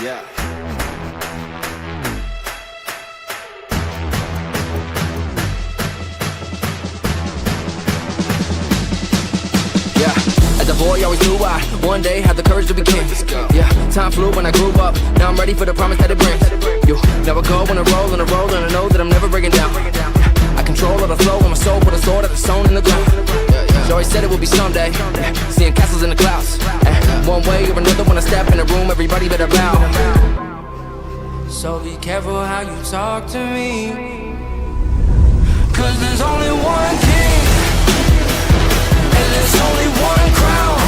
Yeah. As a boy, always knew I one day had the courage to be king. Yeah, time flew when I grew up. Now I'm ready for the promise that it brings. Yo, now I go on a roll, and I know that I'm never breaking down. I control all the flow on my soul, put a sword that is sewn in the ground. She always said it would be someday. Seeing castles in the clouds. One way or another, when I step in a room, everybody better bow. So be careful how you talk to me, 'cause there's only one king, and there's only one crown,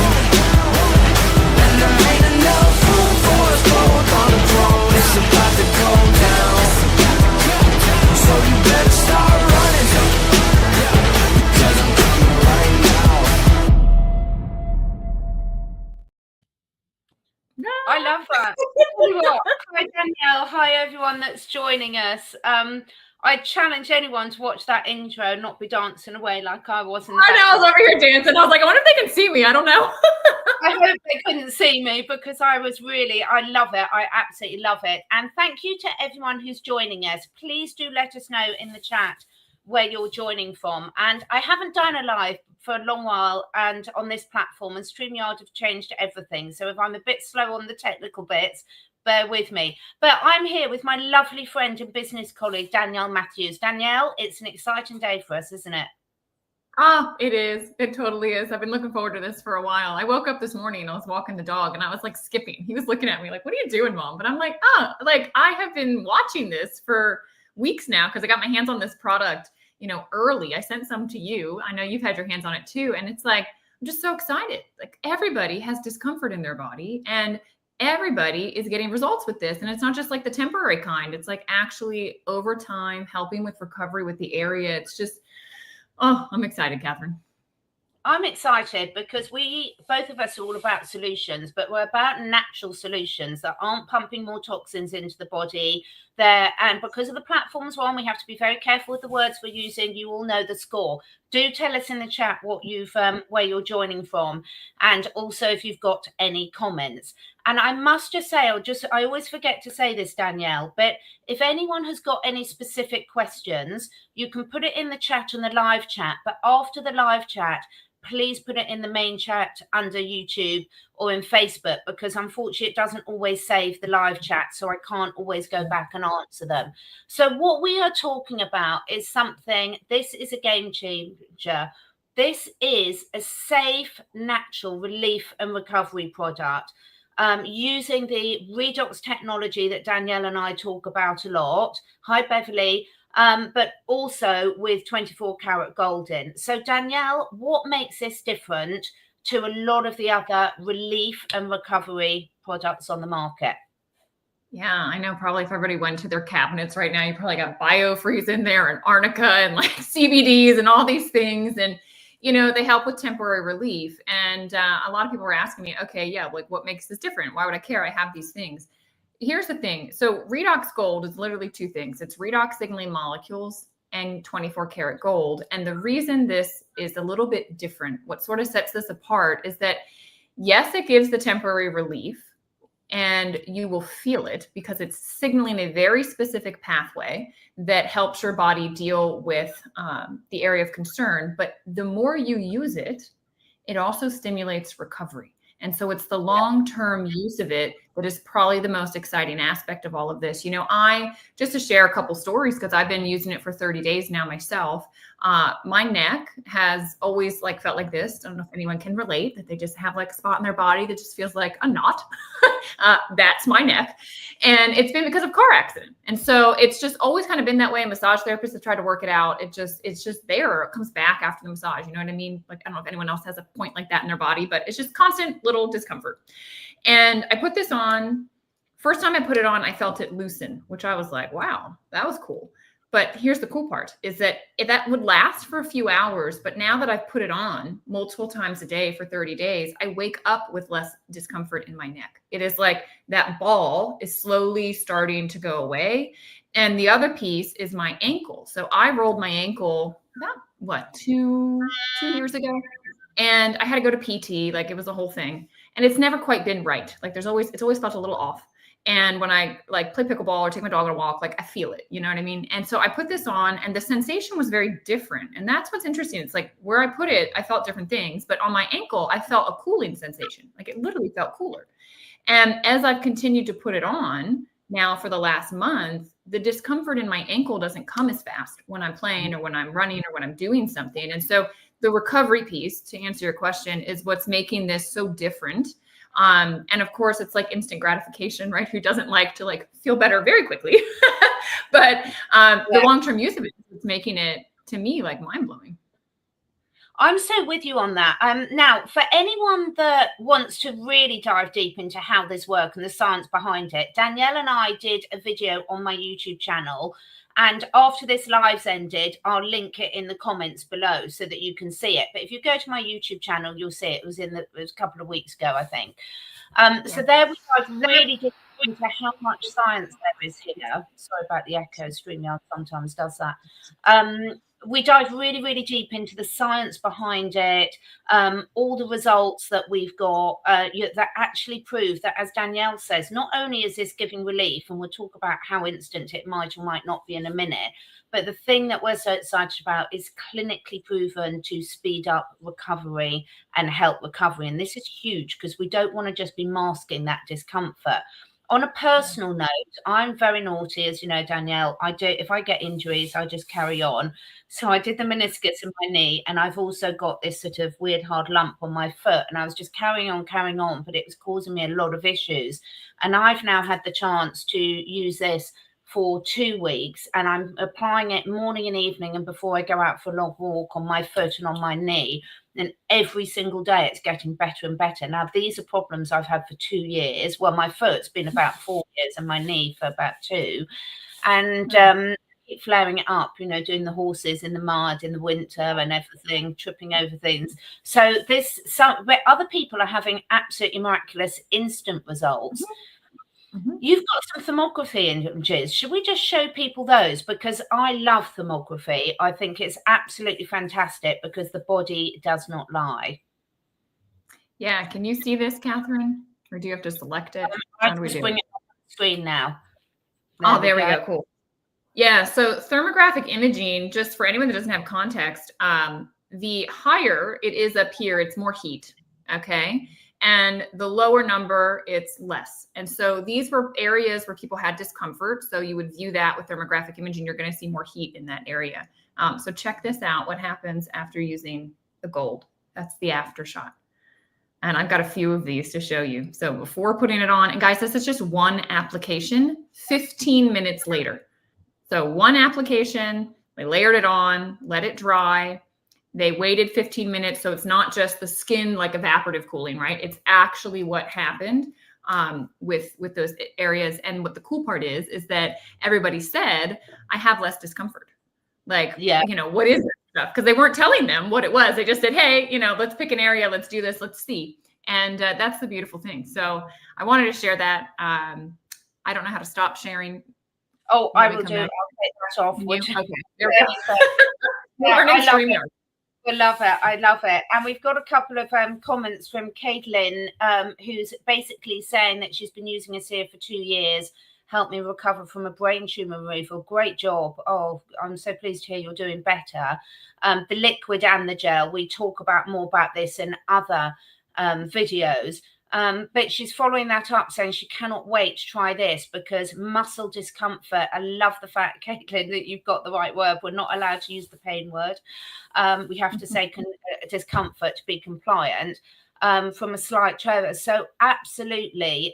and there ain't enough room for us both on the throne. It's about to go down, so you better start running, 'cause I'm coming right now. I love that. Hi Danielle, hi everyone that's joining us. I challenge anyone to watch that intro, not be dancing away like I was. I know, I was over here dancing. I was like, I wonder if they can see me. I don't know. I hope they couldn't see me, because I love it. I absolutely love it. And thank you to everyone who's joining us. Please do let us know in the chat where you're joining from. And I haven't done a live for a long while and on this platform, and StreamYard have changed everything. So if I'm a bit slow on the technical bits, bear with me. But I'm here with my lovely friend and business colleague, Danielle Matthews. Danielle, it's an exciting day for us, isn't it? It is. It totally is. I've been looking forward to this for a while. I woke up this morning and I was walking the dog and I was like skipping. He was looking at me like, what are you doing, Mom? But I'm like, I have been watching this for weeks now because I got my hands on this product, early. I sent some to you. I know you've had your hands on it too. And it's like, I'm just so excited. Like, everybody has discomfort in their body and everybody is getting results with this. And it's not just like the temporary kind. It's like actually over time helping with recovery with the area. It's just, I'm excited, Catherine. I'm excited because both of us are all about solutions, but we're about natural solutions that aren't pumping more toxins into the body. And because of the platforms we're on, we have to be very careful with the words we're using. You all know the score. Do tell us in the chat what where you're joining from, and also if you've got any comments. And I must just say, I always forget to say this, Danielle, but if anyone has got any specific questions, you can put it in the chat on the live chat. But after the live chat, please put it in the main chat under YouTube or in Facebook, because unfortunately it doesn't always save the live chat, so I can't always go back and answer them. So what we are talking about is this is a game changer. This is a safe, natural relief and recovery product using the Redox technology that Danielle and I talk about a lot. Hi, Beverly. But also with 24 karat gold in. So Danielle, what makes this different to a lot of the other relief and recovery products on the market? Yeah, I know probably if everybody went to their cabinets right now, you probably got BioFreeze in there and Arnica and like CBDs and all these things. And, they help with temporary relief. And a lot of people were asking me, okay, yeah, like what makes this different? Why would I care? I have these things. Here's the thing. So Redox Gold is literally two things. It's redox signaling molecules and 24 karat gold. And the reason this is a little bit different, what sort of sets this apart is that, yes, it gives the temporary relief and you will feel it because it's signaling a very specific pathway that helps your body deal with the area of concern. But the more you use it, it also stimulates recovery. And so it's the long-term use of it that is probably the most exciting aspect of all of this. Just to share a couple stories, because I've been using it for 30 days now myself. My neck has always felt like this. I don't know if anyone can relate, that they just have a spot in their body that just feels like a knot. That's my neck. And it's been because of car accident. And so it's just always kind of been that way. Massage therapists have tried to work it out. It's just there. It comes back after the massage. You know what I mean? I don't know if anyone else has a point like that in their body, but it's just constant little discomfort. And I put this on. First time I put it on, I felt it loosen, which I was like, wow, that was cool. But here's the cool part is that that would last for a few hours. But now that I've put it on multiple times a day for 30 days, I wake up with less discomfort in my neck. It is like that ball is slowly starting to go away. And the other piece is my ankle. So I rolled my ankle about, two years ago. And I had to go to PT, it was a whole thing. And it's never quite been right. It's always felt a little off. And when I like play pickleball or take my dog on a walk, like I feel it, you know what I mean? And so I put this on and the sensation was very different. And that's what's interesting. It's like where I put it, I felt different things, but on my ankle, I felt a cooling sensation. Like it literally felt cooler. And as I've continued to put it on now for the last month, the discomfort in my ankle doesn't come as fast when I'm playing or when I'm running or when I'm doing something. And so the recovery piece, to answer your question, is what's making this so different. And of course, it's like instant gratification, right? Who doesn't like to like feel better very quickly? But the long-term use of it is making it, to me, like mind-blowing. I'm so with you on that. Now, for anyone that wants to really dive deep into how this works and the science behind it, Danielle and I did a video on my YouTube channel. And after this live's ended, I'll link it in the comments below so that you can see it. But if you go to my YouTube channel, you'll see it. It was a couple of weeks ago, I think. So there we dive really deep into how much science there is here. Sorry about the echo. StreamYard sometimes does that. We dive really, really deep into the science behind it, all the results that we've got that actually prove that, as Danielle says, not only is this giving relief, and we'll talk about how instant it might or might not be in a minute, but the thing that we're so excited about is clinically proven to speed up recovery and help recovery. And this is huge because we don't want to just be masking that discomfort. On a personal note, I'm very naughty, as you know, Danielle. If I get injuries, I just carry on. So I did the meniscus in my knee, and I've also got this sort of weird hard lump on my foot, and I was just carrying on, but it was causing me a lot of issues. And I've now had the chance to use this for 2 weeks, and I'm applying it morning and evening and before I go out for a long walk on my foot and on my knee. And every single day it's getting better and better. Now, these are problems I've had for 2 years. Well, my foot's been about 4 years and my knee for about 2. And keep flaring it up, you know, doing the horses in the mud in the winter and everything, tripping over things. So where other people are having absolutely miraculous instant results. You've got some thermography images. Should we just show people those? Because I love thermography. I think it's absolutely fantastic because the body does not lie. Yeah. Can you see this, Catherine? Or do you have to select it? I'm just bring it up on the screen now. There we go. Cool. Yeah. So thermographic imaging, just for anyone that doesn't have context, the higher it is up here, it's more heat. Okay. And the lower number, it's less. And so these were areas where people had discomfort. So you would view that with thermographic imaging, you're going to see more heat in that area. So check this out, what happens after using the gold. That's the after shot. And I've got a few of these to show you. So before putting it on, and guys, this is just one application, 15 minutes later. So one application, they layered it on, let it dry. They waited 15 minutes. So it's not just the skin, like evaporative cooling, right? It's actually what happened with those areas. And what the cool part is that everybody said, I have less discomfort. Like, you know, what is this stuff? Because they weren't telling them what it was. They just said, hey, you know, let's pick an area. Let's do this. Let's see. And that's the beautiful thing. So I wanted to share that. I don't know how to stop sharing. Oh, I will do it. I'll take that off. Okay. There we go. I love it. I love it. And we've got a couple of comments from Caitlin, who's basically saying that she's been using this here for 2 years, helped me recover from a brain tumor removal. Great job. Oh, I'm so pleased to hear you're doing better. The liquid and the gel, we talk more about this in other videos. But she's following that up saying she cannot wait to try this because muscle discomfort. I love the fact, Caitlin, that you've got the right word. We're not allowed to use the pain word. We have to say discomfort to be compliant from a slight tremor. So absolutely,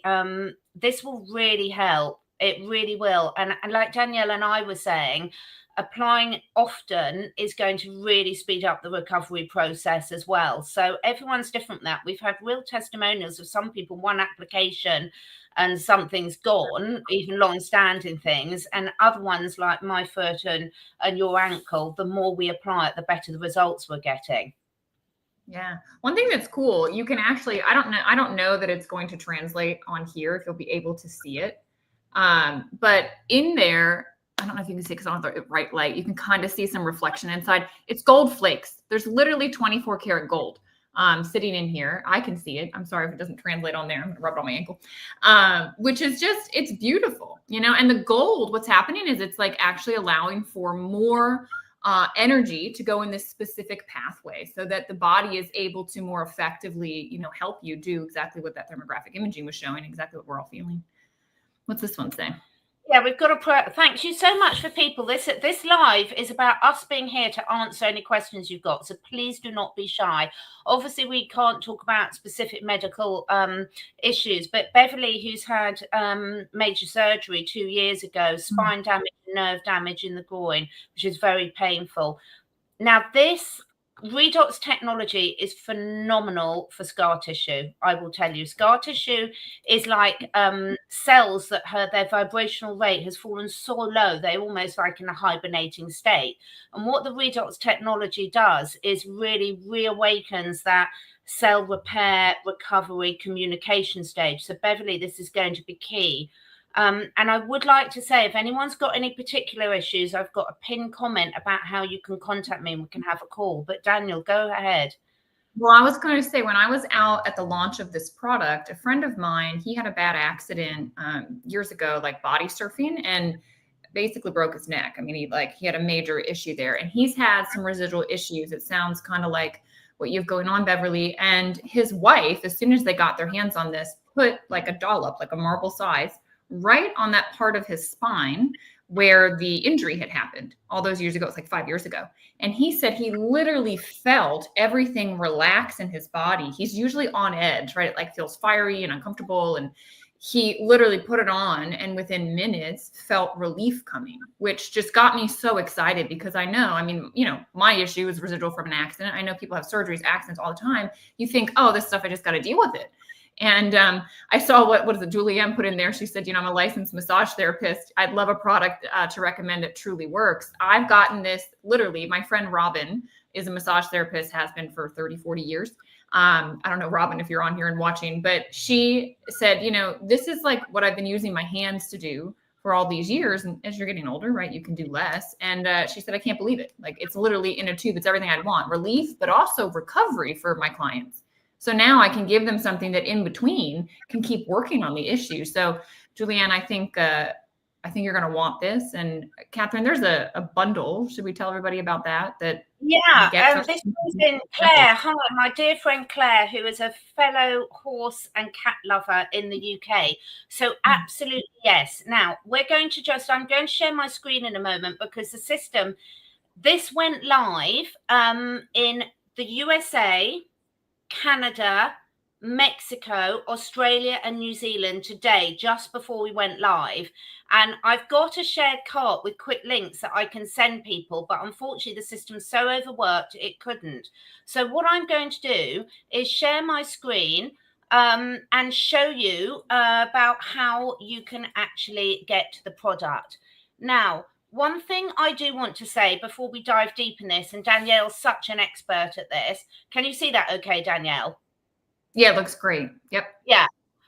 this will really help. It really will. And like Danielle and I were saying, applying often is going to really speed up the recovery process as well. So everyone's different. That we've had real testimonials of some people, one application and something's gone, even long-standing things, and other ones like my foot and your ankle, the more we apply it, the better the results we're getting. Yeah. One thing that's cool, you can actually, I don't know that it's going to translate on here if you'll be able to see it. But in there, I don't know if you can see because I don't have the right light. You can kind of see some reflection inside. It's gold flakes. There's literally 24 karat gold. sitting in here. I can see it. I'm sorry if it doesn't translate on there. I'm gonna rub it on my ankle, which is just, it's beautiful, and the gold, what's happening is it's like actually allowing for more energy to go in this specific pathway so that the body is able to more effectively, help you do exactly what that thermographic imaging was showing, exactly what we're all feeling. What's this one say? Yeah, we've got to thank you so much for people. This live is about us being here to answer any questions you've got. So please do not be shy. Obviously, we can't talk about specific medical issues, but Beverly, who's had major surgery 2 years ago, spine damage, nerve damage in the groin, which is very painful. Now, this Redox technology is phenomenal for scar tissue. I will tell you, scar tissue is like cells that their vibrational rate has fallen so low, they're almost like in a hibernating state. And what the Redox technology does is really reawakens that cell repair, recovery, communication stage. So Beverly, this is going to be key. And I would like to say, if anyone's got any particular issues, I've got a pinned comment about how you can contact me and we can have a call. But Daniel, go ahead. Well, I was going to say, when I was out at the launch of this product, a friend of mine, he had a bad accident years ago, like body surfing, and basically broke his neck. I mean, he had a major issue there, and he's had some residual issues. It sounds kind of like what you have going on, Beverly. And his wife, as soon as they got their hands on this, put like a dollop, like a marble size, right on that part of his spine where the injury had happened all those years ago. It's like 5 years ago. And he said he literally felt everything relax in his body. He's usually on edge, right? It like feels fiery and uncomfortable. And he literally put it on and within minutes felt relief coming, which just got me so excited because I know, my issue is residual from an accident. I know people have surgeries, accidents all the time. You think, oh, this stuff, I just got to deal with it. And I saw what is it, Julianne put in there. She said, I'm a licensed massage therapist. I'd love a product to recommend that truly works. I've gotten this, literally, my friend Robin is a massage therapist, has been for 30, 40 years. I don't know, Robin, if you're on here and watching, but she said, this is like what I've been using my hands to do for all these years. And as you're getting older, right, you can do less. And she said, I can't believe it. Like, it's literally in a tube. It's everything I'd want. Relief, but also recovery for my clients. So now I can give them something that in between can keep working on the issue. So Julianne, I think you're going to want this. And Catherine, there's a bundle. Should we tell everybody about that? Yeah, this has been Claire. Hi, my dear friend Claire, who is a fellow horse and cat lover in the UK. So absolutely yes. Now I'm going to share my screen in a moment because the system, this went live in the USA, Canada, Mexico, Australia, and New Zealand today, just before we went live. And I've got a shared cart with quick links that I can send people, but unfortunately the system's so overworked it couldn't. So what I'm going to do is share my screen and show you about how you can actually get to the product. Now, one thing I do want to say before we dive deep in this, and Danielle's such an expert at this. Can you see that okay, Danielle? Yeah, it looks great. Yep. Yeah.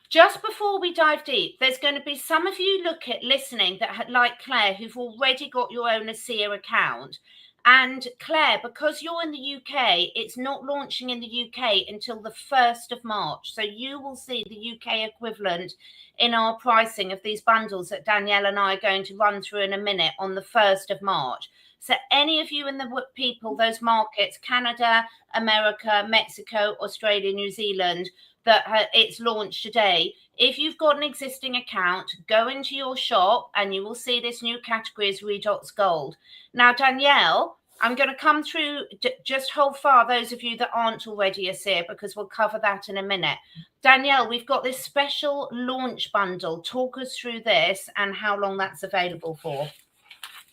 Just before we dive deep, there's going to be some of you listening that like Claire, who've already got your own ASEA account. And Claire, because you're in the UK, it's not launching in the UK until the 1st of March. So you will see the UK equivalent in our pricing of these bundles that Danielle and I are going to run through in a minute on the 1st of March. So any of you in the people, those markets, Canada, America, Mexico, Australia, New Zealand, that it's launched today, if you've got an existing account, go into your shop and you will see this new category is Redox Gold. Now, Danielle, I'm going to come through, just hold fire, those of you that aren't already ASEA, because we'll cover that in a minute. Danielle, we've got this special launch bundle. Talk us through this and how long that's available for.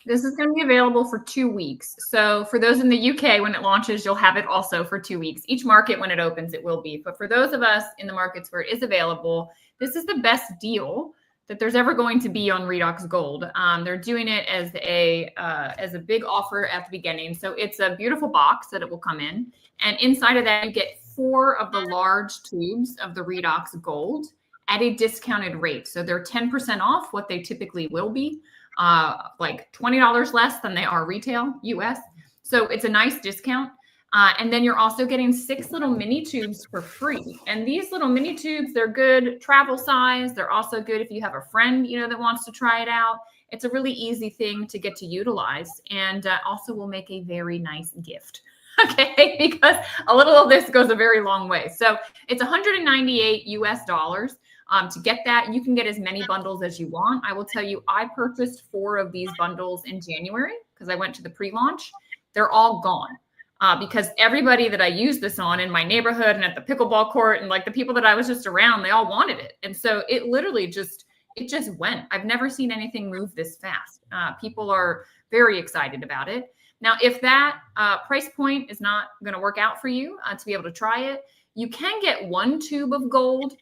This is going to be available for 2 weeks. So for those in the UK, when it launches, you'll have it also for 2 weeks. Each market, when it opens, it will be. But for those of us in the markets where it is available, this is the best deal that there's ever going to be on Redox Gold. They're doing it as a big offer at the beginning. So it's a beautiful box that it will come in. And inside of that, you get 4 of the large tubes of the Redox Gold at a discounted rate. So they're 10% off what they typically will be. Like $20 less than they are retail US. So it's a nice discount. And then you're also getting 6 little mini tubes for free. And these little mini tubes, they're good travel size. They're also good if you have a friend, that wants to try it out. It's a really easy thing to get to utilize, and also will make a very nice gift. Okay, because a little of this goes a very long way. So it's $198 US. To get that, you can get as many bundles as you want. I will tell you, I purchased 4 of these bundles in January because I went to the pre-launch. They're all gone because everybody that I used this on in my neighborhood and at the pickleball court and like the people that I was just around, they all wanted it. And so it literally just went. I've never seen anything move this fast. People are very excited about it. Now, if that price point is not going to work out for you to be able to try it, you can get 1 tube of gold.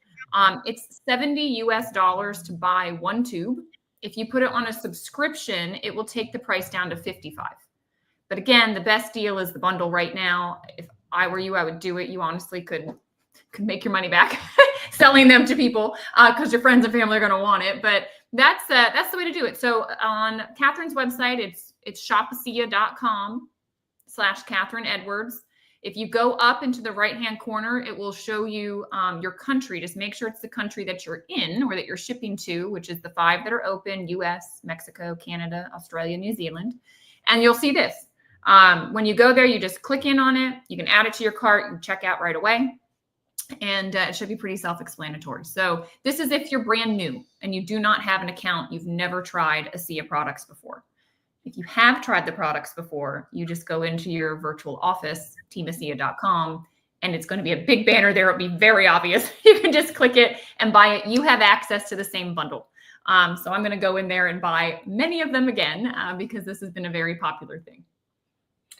It's $70 US to buy 1 tube. If you put it on a subscription, it will take the price down to $55. But again, the best deal is the bundle right now. If I were you, I would do it. You honestly could make your money back selling them to people because your friends and family are going to want it. But that's the way to do it. So on Catherine's website, it's shopacea.com/Catherine Edwards. If you go up into the right-hand corner, it will show you your country. Just make sure it's the country that you're in or that you're shipping to, which is the 5 that are open: US, Mexico, Canada, Australia, New Zealand. And you'll see this. When you go there, you just click in on it. You can add it to your cart and check out right away. And it should be pretty self-explanatory. So this is if you're brand new and you do not have an account, you've never tried ASEA products before. If you have tried the products before, you just go into your virtual office, teamasea.com, and it's going to be a big banner there. It'll be very obvious. You can just click it and buy it. You have access to the same bundle. So I'm going to go in there and buy many of them again because this has been a very popular thing.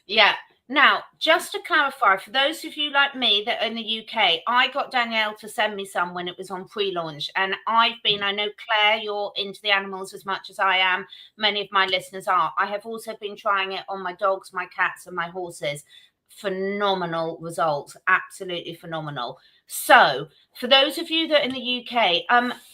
Yeah. Now, just to clarify, for those of you like me that are in the UK, I got Danielle to send me some when it was on pre-launch. And I know, Claire, you're into the animals as much as I am. Many of my listeners are. I have also been trying it on my dogs, my cats, and my horses. Phenomenal results. Absolutely phenomenal. So for those of you that are in the UK,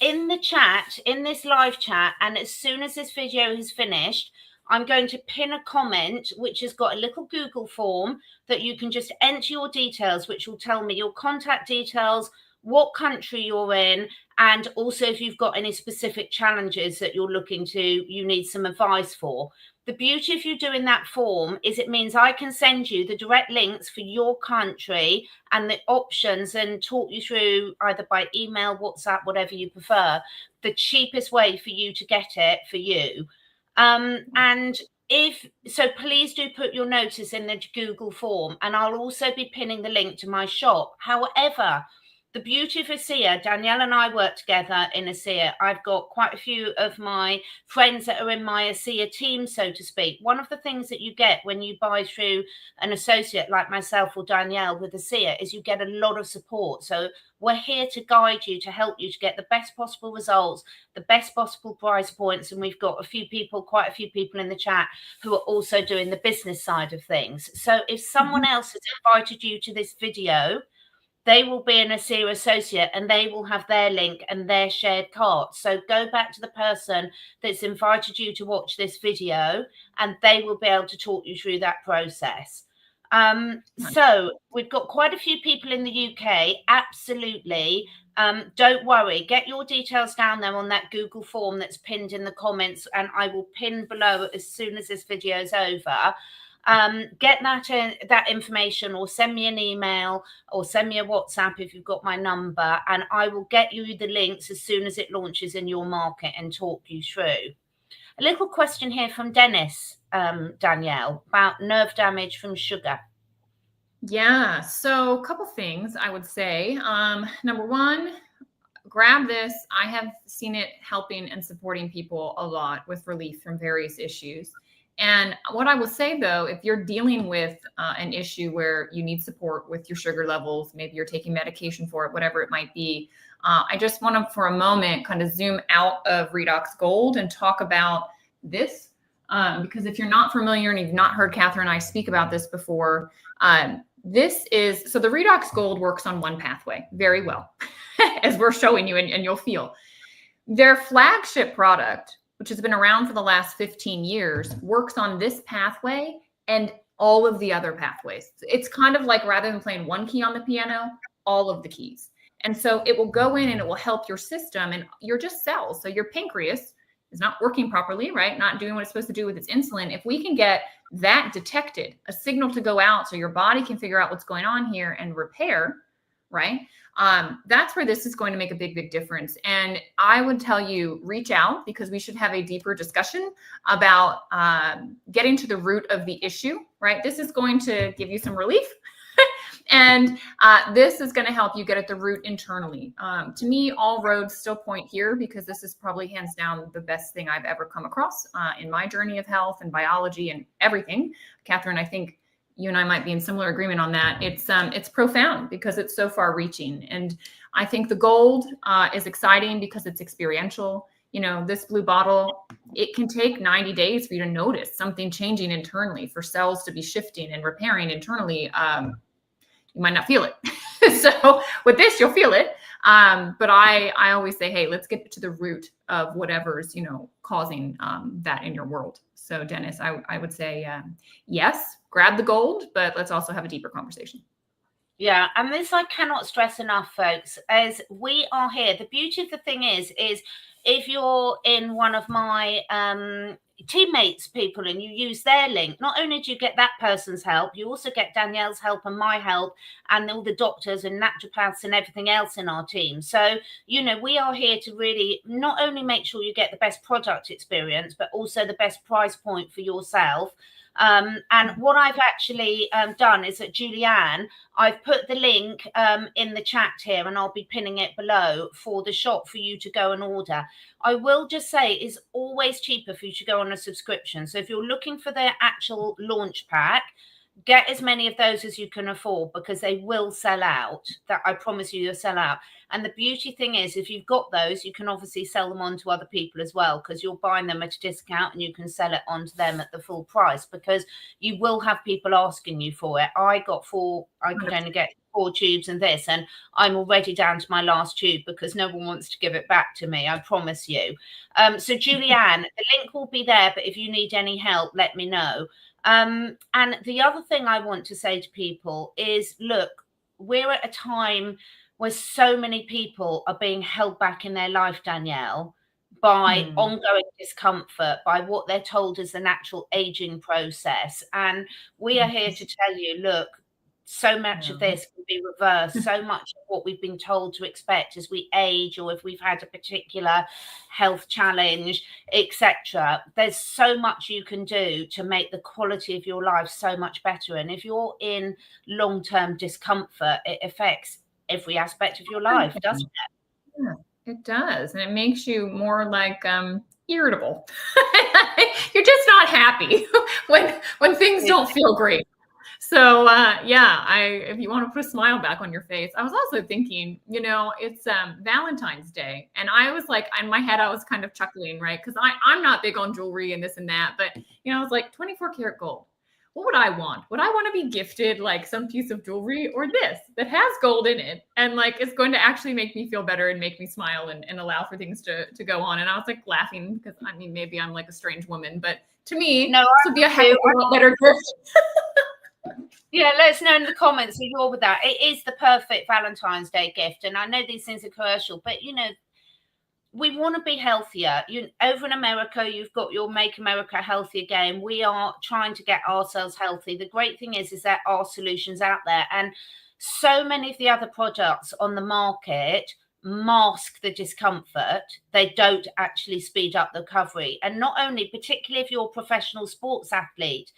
in the chat, in this live chat, and as soon as this video is finished, I'm going to pin a comment which has got a little Google form that you can just enter your details, which will tell me your contact details, what country you're in, and also if you've got any specific challenges that you're you need some advice for. The beauty of you doing that form is it means I can send you the direct links for your country and the options and talk you through either by email, WhatsApp, whatever you prefer, the cheapest way for you to get it for you. And so please do put your notice in the Google form, and I'll also be pinning the link to my shop. However, the beauty of ASEA, Danielle and I work together in ASEA. I've got quite a few of my friends that are in my ASEA team, so to speak. One of the things that you get when you buy through an associate like myself or Danielle with ASEA is you get a lot of support. So we're here to guide you, to help you to get the best possible results, the best possible price points. And we've got quite a few people in the chat who are also doing the business side of things. So if someone else has invited you to this video, they will be an ASEA associate and they will have their link and their shared cart. So go back to the person that's invited you to watch this video and they will be able to talk you through that process. So we've got quite a few people in the UK. Absolutely. Don't worry. Get your details down there on that Google form that's pinned in the comments, and I will pin below as soon as this video is over. Get that information, or send me an email or send me a WhatsApp if you've got my number, and I will get you the links as soon as it launches in your market and talk you through. A little question here from Dennis, Danielle, about nerve damage from sugar. Yeah, so a couple things I would say. Number one, grab this. I have seen it helping and supporting people a lot with relief from various issues. And what I will say, though, if you're dealing with an issue where you need support with your sugar levels, maybe you're taking medication for it, whatever it might be, I just want to, for a moment, kind of zoom out of Redox Gold and talk about this. Because if you're not familiar and you've not heard Catherine and I speak about this before, so the Redox Gold works on one pathway very well, as we're showing you, and you'll feel. Their flagship product, which has been around for the last 15 years, works on this pathway and all of the other pathways. It's kind of like, rather than playing one key on the piano, all of the keys. And so it will go in and it will help your system and your just cells. So your pancreas is not working properly, right? Not doing what it's supposed to do with its insulin. If we can get that detected, a signal to go out so your body can figure out what's going on here and repair, right? That's where this is going to make a big, big difference. And I would tell you, reach out, because we should have a deeper discussion about getting to the root of the issue, right? This is going to give you some relief. And this is going to help you get at the root internally. To me, all roads still point here, because this is probably hands down the best thing I've ever come across in my journey of health and biology and everything. Catherine, I think you and I might be in similar agreement on that. It's profound because it's so far reaching. And I think the gold is exciting because it's experiential. You know, this blue bottle, it can take 90 days for you to notice something changing internally, for cells to be shifting and repairing internally. You might not feel it. So with this, you'll feel it. But I always say, hey, let's get to the root of whatever's, you know, causing that in your world. So Dennis, I would say, yes, grab the gold, but let's also have a deeper conversation. Yeah, and this I cannot stress enough, folks, as we are here. The beauty of the thing is if you're in one of my teammates people and you use their link, not only do you get that person's help, you also get Danielle's help and my help and all the doctors and naturopaths and everything else in our team. So, you know, we are here to really not only make sure you get the best product experience, but also the best price point for yourself. And what I've actually done is that Julianne, I've put the link in the chat here, and I'll be pinning it below for the shop for you to go and order. I will just say it's always cheaper for you to go on a subscription. So if you're looking for their actual launch pack, get as many of those as you can afford, because they will sell out. That I promise you, they'll sell out. And the beauty thing is, if you've got those, you can obviously sell them on to other people as well, because you're buying them at a discount and you can sell it on to them at the full price, because you will have people asking you for it. I could only get 4 tubes and this, and I'm already down to my last tube because no one wants to give it back to me, I promise you. So Julianne, the link will be there, but if you need any help, let me know. And the other thing I want to say to people is, look, we're at a time where so many people are being held back in their life, Danielle, by ongoing discomfort, by what they're told is the natural aging process. And we are here to tell you, look, so much of this can be reversed. So much of what we've been told to expect as we age, or if we've had a particular health challenge, etc. There's so much you can do to make the quality of your life so much better. And if you're in long-term discomfort, it affects every aspect of your life, doesn't it? Yeah, it does. And it makes you more like irritable. You're just not happy when things don't feel great. So if you want to put a smile back on your face. I was also thinking, you know, it's Valentine's Day. And I was like, in my head, I was kind of chuckling, right? Because I'm not big on jewelry and this and that. But, you know, I was like, 24 karat gold. What would I want? Would I want to be gifted like some piece of jewelry, or this that has gold in it and like it's going to actually make me feel better and make me smile and allow for things to go on? And I was like laughing because I mean, maybe I'm like a strange woman, but to me, this would be a heck of a lot better gift. Yeah, let us know in the comments if you're with that. It is the perfect Valentine's Day gift. And I know these things are commercial, but you know, we want to be healthier. Over in America, you've got your Make America Healthy Again. We are trying to get ourselves healthy. The great thing is there are solutions out there. And so many of the other products on the market mask the discomfort. They don't actually speed up the recovery. And not only, particularly if you're a professional sports athlete,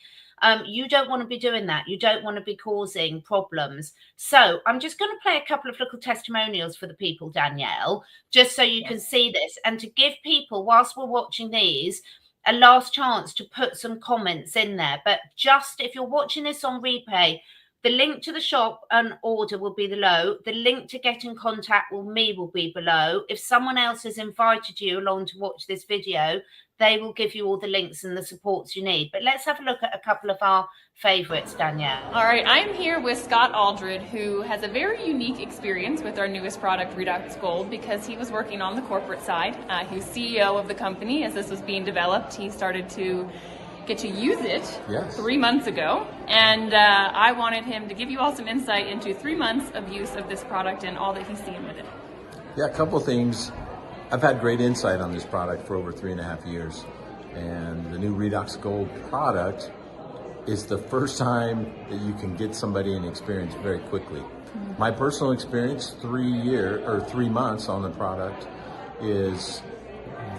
you don't want to be doing that. You don't want to be causing problems. So I'm just going to play a couple of little testimonials for the people, Danielle, just so you can see this, and to give people, whilst we're watching these, a last chance to put some comments in there. But just if you're watching this on replay, the link to the shop and order will be below. The link to get in contact with me will be below. If someone else has invited you along to watch this video, they will give you all the links and the supports you need. But let's have a look at a couple of our favorites, Danielle. All right, I'm here with Scott Aldred, who has a very unique experience with our newest product, Redox GOLD, because he was working on the corporate side. He was CEO of the company as this was being developed. He started to get to use it Yes. 3 months ago, and I wanted him to give you all some insight into 3 months of use of this product and all that he's seen with it. Yeah, a couple things. I've had great insight on this product for over 3.5 years, and the new Redox GOLD product is the first time that you can get somebody an experience very quickly. My personal experience, 3 months on the product, is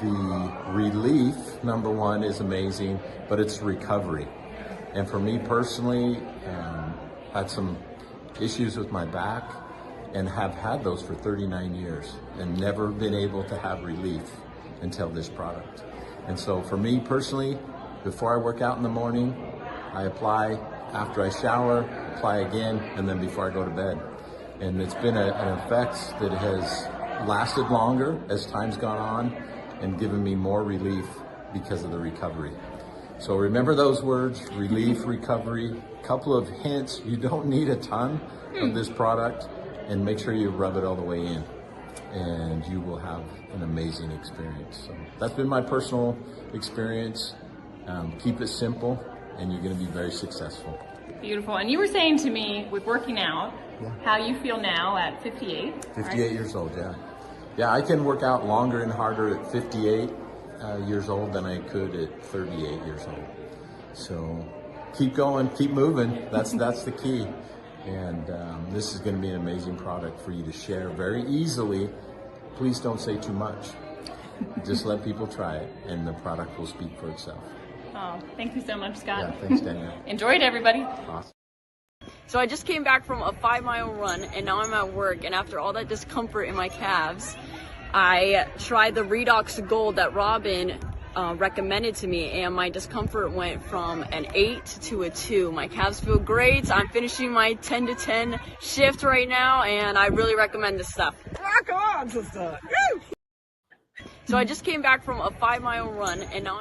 the relief, number one, is amazing, but it's recovery. And for me personally, had some issues with my back and have had those for 39 years and never been able to have relief until this product. And so for me personally, before I work out in the morning, I apply. After I shower, apply again, and then before I go to bed. And it's been an effect that has lasted longer as time's gone on and given me more relief because of the recovery. So remember those words, relief, recovery. Couple of hints, you don't need a ton of this product, and make sure you rub it all the way in, and you will have an amazing experience. So that's been my personal experience. Keep it simple, and you're going to be very successful. Beautiful. And you were saying to me with working out, how you feel now at 58. 58 years old, yeah. Yeah, I can work out longer and harder at 58 years old than I could at 38 years old. So keep going, keep moving. That's the key. And this is going to be an amazing product for you to share very easily. Please don't say too much. Just let people try it, and the product will speak for itself. Oh, thank you so much, Scott. Yeah, thanks, Danielle. Enjoy it, everybody. Awesome. So I just came back from a 5-mile run, and now I'm at work, and after all that discomfort in my calves, I tried the Redox GOLD that Robin recommended to me, and my discomfort went from an 8 to a 2. My calves feel great. I'm finishing my 10 to 10 shift right now, and I really recommend this stuff. Rock on, sister! Woo! So I just came back from a 5-mile run, and now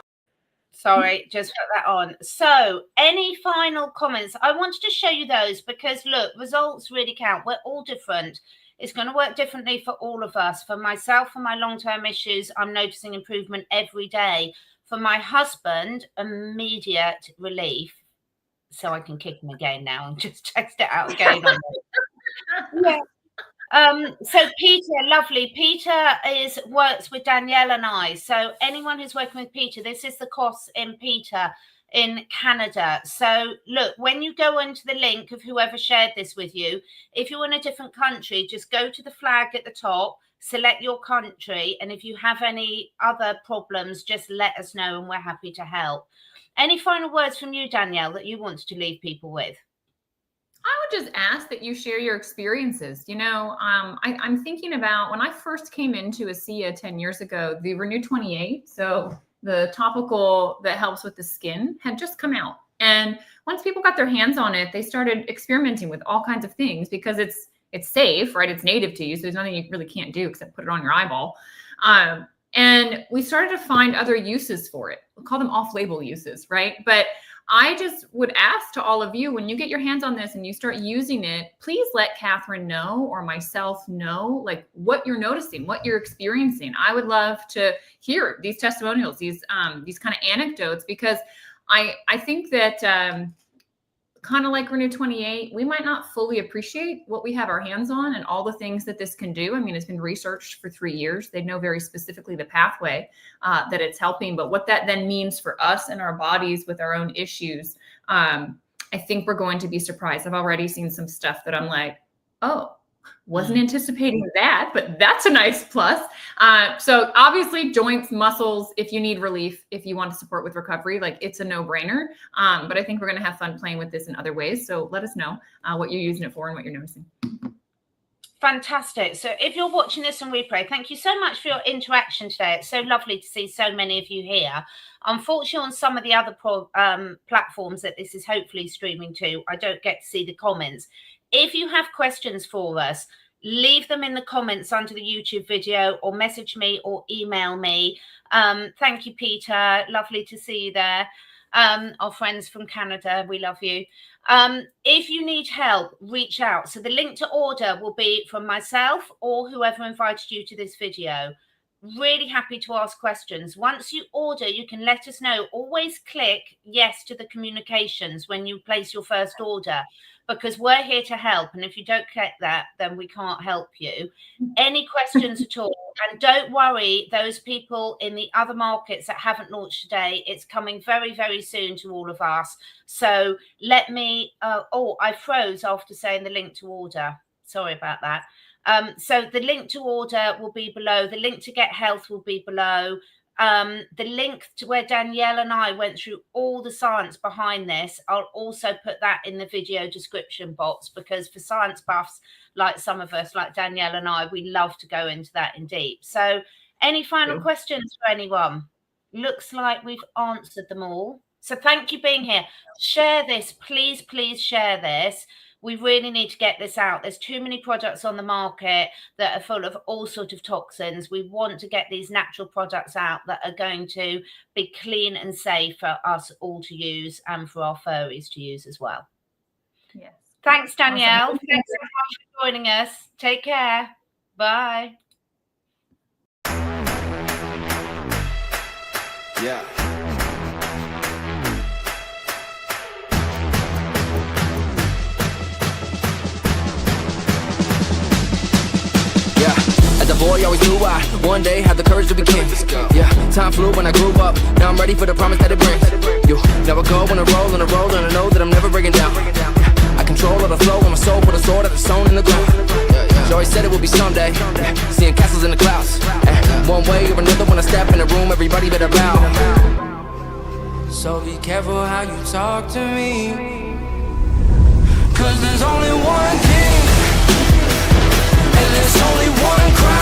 Sorry, just put that on. So any final comments? I wanted to show you those because look, results really count. We're all different. It's going to work differently for all of us. For myself, for my long-term issues, I'm noticing improvement every day. For my husband, immediate relief. So I can kick him again now and just test it out again. Yeah. So Peter, lovely. Peter works with Danielle and I. So anyone who's working with Peter, this is the course in Peter in Canada. So look, when you go into the link of whoever shared this with you, if you're in a different country, just go to the flag at the top, select your country, and if you have any other problems, just let us know and we're happy to help. Any final words from you, Danielle, that you wanted to leave people with? I would just ask that you share your experiences. You know, I'm thinking about when I first came into ASEA 10 years ago, the Renew 28, so the topical that helps with the skin, had just come out. And once people got their hands on it, they started experimenting with all kinds of things because it's safe, right? It's native to you, so there's nothing you really can't do except put it on your eyeball. And we started to find other uses for it. We'll call them off-label uses, right? But I just would ask to all of you, when you get your hands on this and you start using it, please let Catherine know or myself know, like what you're noticing, what you're experiencing. I would love to hear these testimonials, these kind of anecdotes, because I think that kind of like Renew 28, we might not fully appreciate what we have our hands on and all the things that this can do. I mean, it's been researched for 3 years. They know very specifically the pathway that it's helping, but what that then means for us and our bodies with our own issues, I think we're going to be surprised. I've already seen some stuff that I'm like, oh, wasn't anticipating that, but that's a nice plus. So obviously joints, muscles, if you need relief, if you want to support with recovery, like it's a no-brainer. But I think we're going to have fun playing with this in other ways. So let us know what you're using it for and what you're noticing. Fantastic. So if you're watching this on replay, thank you so much for your interaction today. It's so lovely to see so many of you here. Unfortunately, on some of the other platforms that this is hopefully streaming to, I don't get to see the comments. If you have questions for us, leave them in the comments under the YouTube video or message me or email me. Thank you, Peter. Lovely to see you there. Our friends from Canada, we love you. If you need help, reach out. So the link to order will be from myself or whoever invited you to this video. Really happy to ask questions. Once you order, you can let us know. Always click yes to the communications when you place your first order, because we're here to help. And if you don't click that, then we can't help you. Any questions at all? And don't worry, those people in the other markets that haven't launched today, it's coming very, very soon to all of us. So let me, I froze after saying the link to order. Sorry about that. So the link to order will be below. The link to get health will be below. The link to where Danielle and I went through all the science behind this, I'll also put that in the video description box, because for science buffs like some of us, like Danielle and I, we love to go into that in deep. So any final questions for anyone? Looks like we've answered them all. So thank you for being here. Share this, please, please share this. We really need to get this out. There's too many products on the market that are full of all sorts of toxins. We want to get these natural products out that are going to be clean and safe for us all to use, and for our furries to use as well. Yes. Thanks, Danielle. Awesome. Thanks so much for joining us. Take care. Bye. Yeah. As a boy, always knew I one day had the courage to be king. Yeah, time flew when I grew up. Now I'm ready for the promise that it brings. You never go on a roll, and I know that I'm never breaking down. I control all the flow on my soul, put a sword that is sewn in the ground. She always said it would be someday, seeing castles in the clouds. One way or another, when I step in the room, everybody better bow. So be careful how you talk to me, 'cause there's only one king, and there's only one crown.